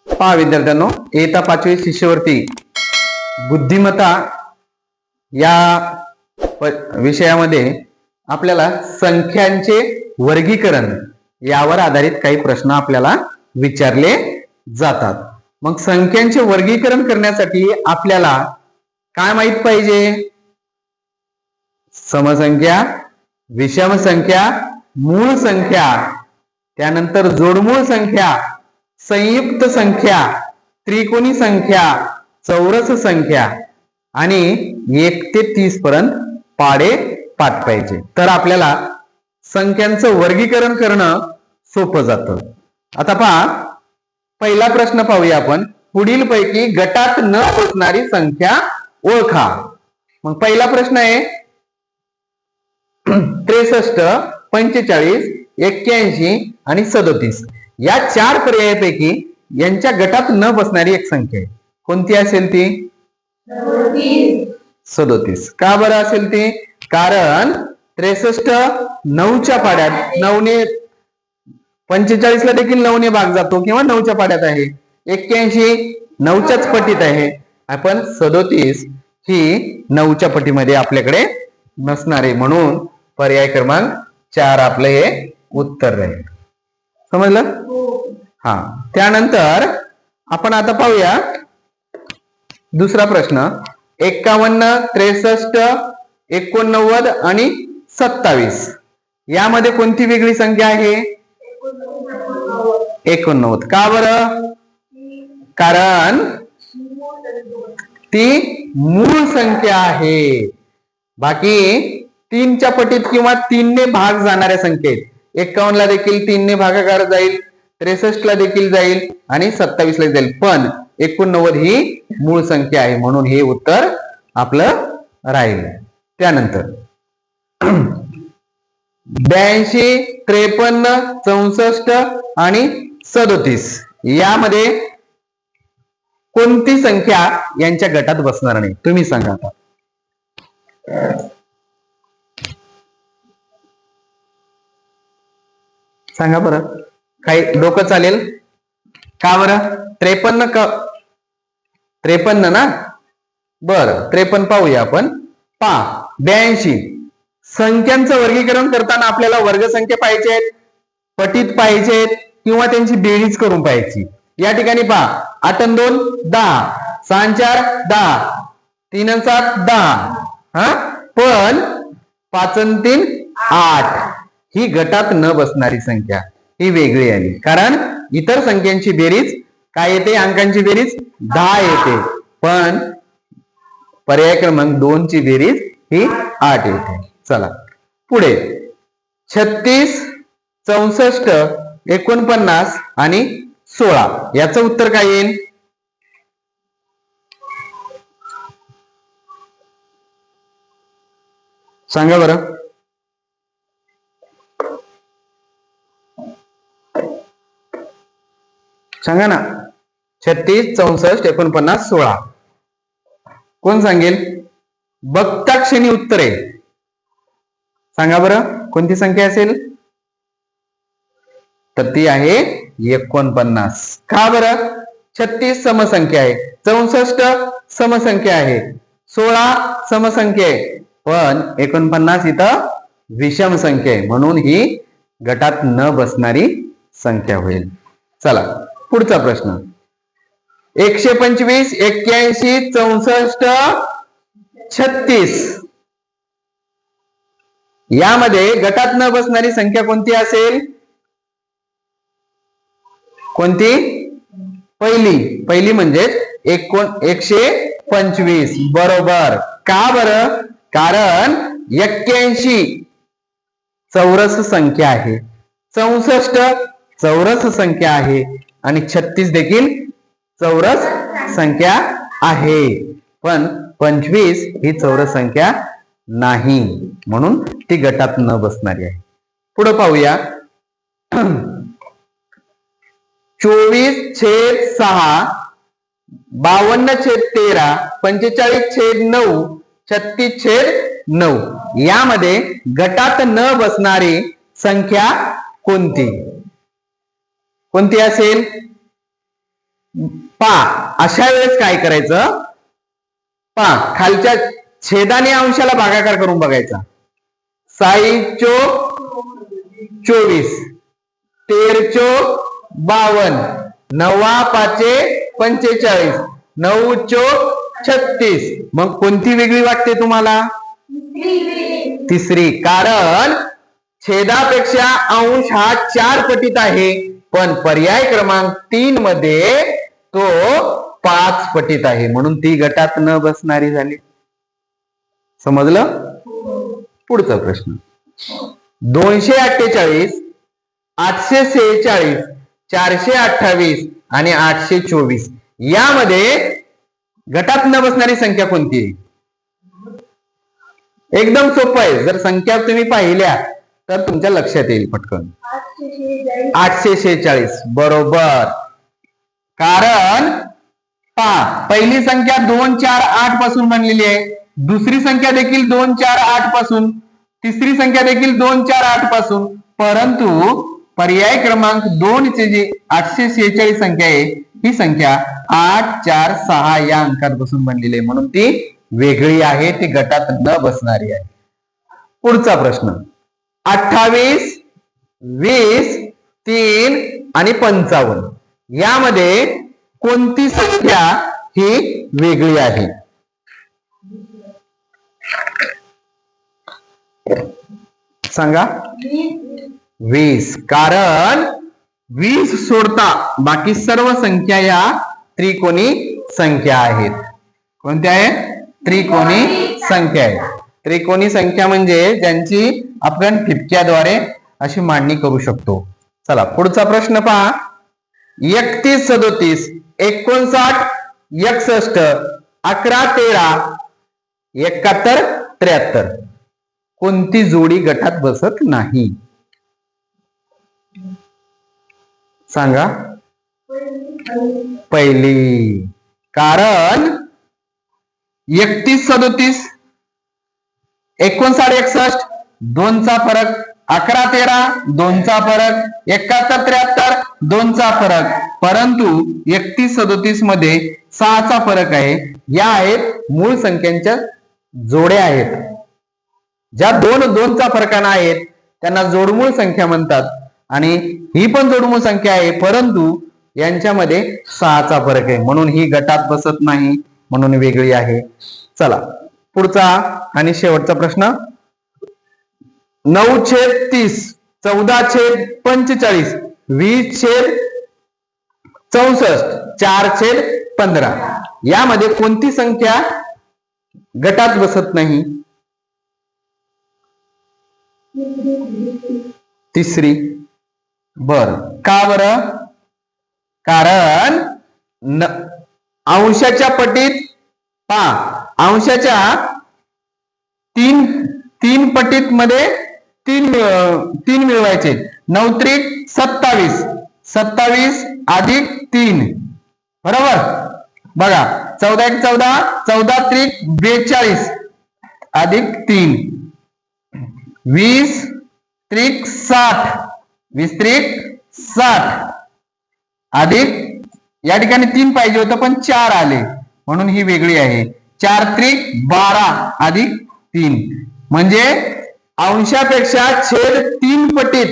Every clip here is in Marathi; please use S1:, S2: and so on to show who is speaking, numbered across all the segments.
S1: पहा विद्यार्थ्यांनो, इयत्ता 5वी शिष्यवृत्ती बुद्धिमत्ता या विषयामध्ये आपल्याला संख्यांचे वर्गीकरण यावर आधारित काही प्रश्न आपल्याला विचारले जातात. मग संख्यांचे वर्गीकरण करण्यासाठी आपल्याला काय माहित पाहिजे? समसंख्या, विषम संख्या, मूळ संख्या, त्यानंतर जोडमूळ संख्या, संयुक्त संख्या, त्रिकोणी संख्या, चौरस संख्या आणि 1 ते 30 पर्यंत पाढे पाठ पाहिजे. तर आपल्याला संख्यांचं वर्गीकरण करणं सोपं जातं. आता पहा, पहिला प्रश्न पाहूया आपण. पुढील पैकी गटात न बसणारी संख्या ओळखा. मग पहिला प्रश्न आहे 63, 45, 81 आणि 37 या 4 पर्यायापैकी यांच्या गटात न बसणारी एक संख्या आहे. कोणती असेल ती? 37. का बरं असेल ती? कारण 63 9च्या पाड्यात, 9ने 45 ला देखील 9ने भाग जातो किंवा 9च्या पाड्यात आहे. 81 9च्याच पटीत आहे. आपण 37 ही 9च्या पटीमध्ये आपल्याकडे नसणार आहे. म्हणून पर्याय क्रमांक 4 आपलं हे उत्तर राहील. समजलं? हा. त्यानंतर आपण आता पाहूया दुसरा प्रश्न. 51, 63, 89 आणि 27 यामध्ये कोणती वेगळी संख्या आहे? 89. का बरं? कारण ती मूळ संख्या आहे. बाकी 3च्या पटीत किंवा 3ने भाग जाणाऱ्या संख्येत 51 ला देखील 3ने भागाकार जाईल, 63 ला देखील जाईल आणि 27 ला जाईल. पण 89 ही मूळ संख्या आहे. म्हणून हे उत्तर आपलं राहील. त्यानंतर 82, 53, 64 आणि 37 यामध्ये कोणती संख्या यांच्या गटात बसणार नाही? तुम्ही सांगा आता. सांगा बरं. काही डोकं चालेल का बरं? 53 ना? बरं, 53 पाहूया आपण. पहा, 82 संख्यांचं वर्गीकरण करताना आपल्याला वर्गसंख्या पाहिजेत, पटीत पाहिजेत किंवा त्यांची बेरीज करून पाहिजे. या ठिकाणी पहा, 8 आणि 2 10, 6 आणि 4 10, 3 आणि 7 10. पण 5 आणि 3 8 ही गटात न बसणारी संख्या, ही वेगळी आली. कारण इतर संख्यांची बेरीज काय येते? अंकांची बेरीज 10 येते. पण पर्याय क्रमांक 2 ची बेरीज ही 8 येते. चला पुढे. 36, 64, 49 आणि 16 याचं उत्तर काय येईल? सांगा बरं. सांगा ना. 36, 64, 49, 16 कोण सांगेल? बघता क्षणी उत्तर आहे. सांगा बरं, कोणती संख्या असेल? तर ती आहे 49. का बरं? 36 समसंख्या आहे, 64 समसंख्या आहे, 16 समसंख्या आहे, पण 49 इथं विषम संख्या आहे. म्हणून ही गटात न बसणारी संख्या होईल. चला पुढचा प्रश्न. 125, 81, 64, 36 यामध्ये गटात न बसणारी संख्या कोणती असेल? कोणती? पहिली म्हणजे 125. बरोबर. का बरं? कारण 81 चौरस संख्या आहे, 64 चौरस संख्या आहे आणि 36 देखील चौरस संख्या आहे. पण 25 ही चौरस संख्या नाही. म्हणून ती गटात न बसणारी आहे. पुढे पाहूया. 24/6, 52/13, 45/9, 36/9 यामध्ये गटात न बसणारी संख्या कोणती? कोणती असेल? अशा वेळेस काय करायचं, खालच्या छेदाने अंशाला भागाकार करून बघायचा. 6 चोक 24, 13 चोक 52, 9 पाचे 45, 9 चोक 36. मग कोणती वेगळी वाटते तुम्हाला? तिसरी. कारण छेदापेक्षा अंश हा 4 पटीत आहे, पण पर्याय क्रमांक 3 मध्ये तो 5 पटीत आहे, म्हणून ती गटात न बसणारी झाली. समजलं? पुढचा प्रश्न. 248, 846, 428 आणि 824 यामध्ये गटात न बसणारी संख्या कोणती आहे? एकदम सोपं आहे. जर संख्या तुम्ही पाहिल्या तर तुमच्या लक्षात येईल पटकन. 846 बरोबर. कारण पहिली संख्या 2 4 8 पासून बनलेली आहे, दुसरी संख्या देखील 2 4 8 पासून, तिसरी संख्या देखील 2 4 8 पासून, परंतु पर्याय क्रमांक 2 ची जी 846 संख्या आहे ही संख्या 8 4 6 या अंकात बसून बनलेली आहे, म्हणून ती वेगळी आहे, ती गटात न बसणारी आहे. पुढचा प्रश्न. 28, 20, 3 आणि 55 यामध्ये कोणती संख्या ही वेगळी आहे? सांगा. 20. कारण 20 सोडता बाकी सर्व संख्या या त्रिकोणी संख्या आहेत. कोणत्या आहेत? त्रिकोणी संख्या आहेत. त्रिकोणी संख्या म्हणजे ज्यांची आपण ठिपक्याद्वारे अशी मांडणी करू शकतो. चला पुढचा प्रश्न पहा. 31 37 59 61 11 13 71 73 कोणती जोडी गटात बसत नाही? सांगा. पहिली. कारण 31 37 59 61 2चा फरक, 11 13 2चा फरक, 71 73 2चा फरक, परंतु 31 37 मध्ये 6चा फरक आहे. या आहेत मूळ संख्यांच्या जोड्या आहेत. ज्या 2चा फरकानं आहेत त्यांना जोडमूळ संख्या म्हणतात, आणि ही पण जोडमूळ संख्या आहे, परंतु यांच्यामध्ये 6चा फरक आहे, म्हणून ही गटात बसत नाही, म्हणून वेगळी आहे. चला पुढचा आणि शेवटचा प्रश्न. 9/30 14/45 20/64 4/15 यामध्ये कोणती संख्या गटात बसत नाही? तिसरी. बर. का बरं? कारण अंशाच्या पटीत अंशाच्या तीन पटीत मध्ये 3 मिळवायचे. 9 त्रिक 27 27 अधिक 3 बरोबर. बघा 14 1 14 14 त्रिक 42 अधिक 3 20 त्रिक 60 20 त्रिक 60 अधिक, या ठिकाणी 3 पाहिजे होतं पण 4 आले म्हणून ही वेगळी आहे. 4 त्रिक 12 अधिक 3 म्हणजे अंशापेक्षा छेद 3 पटीत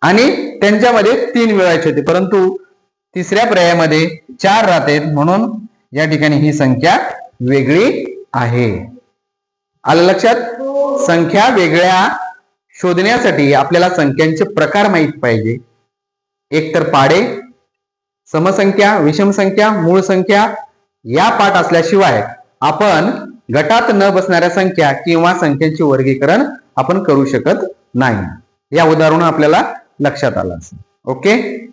S1: आणि त्यांच्यामध्ये 3 मिळवायचे होते, परंतु तिसऱ्या पर्यायामध्ये 4 राहतात, म्हणून या ठिकाणी ही संख्या वेगळी आहे. आलं लक्षात? संख्या वेगळ्या शोधण्यासाठी आपल्याला संख्यांचे प्रकार माहित पाहिजे. एक तर पाडे, समसंख्या, विषम संख्या, मूळ संख्या या पाठ असल्याशिवाय आपण गटात न बसणाऱ्या संख्या किंवा संख्यांचे वर्गीकरण आपण करू शकत नाही. या उदाहरण आपल्याला लक्षात आलं असेल. ओके.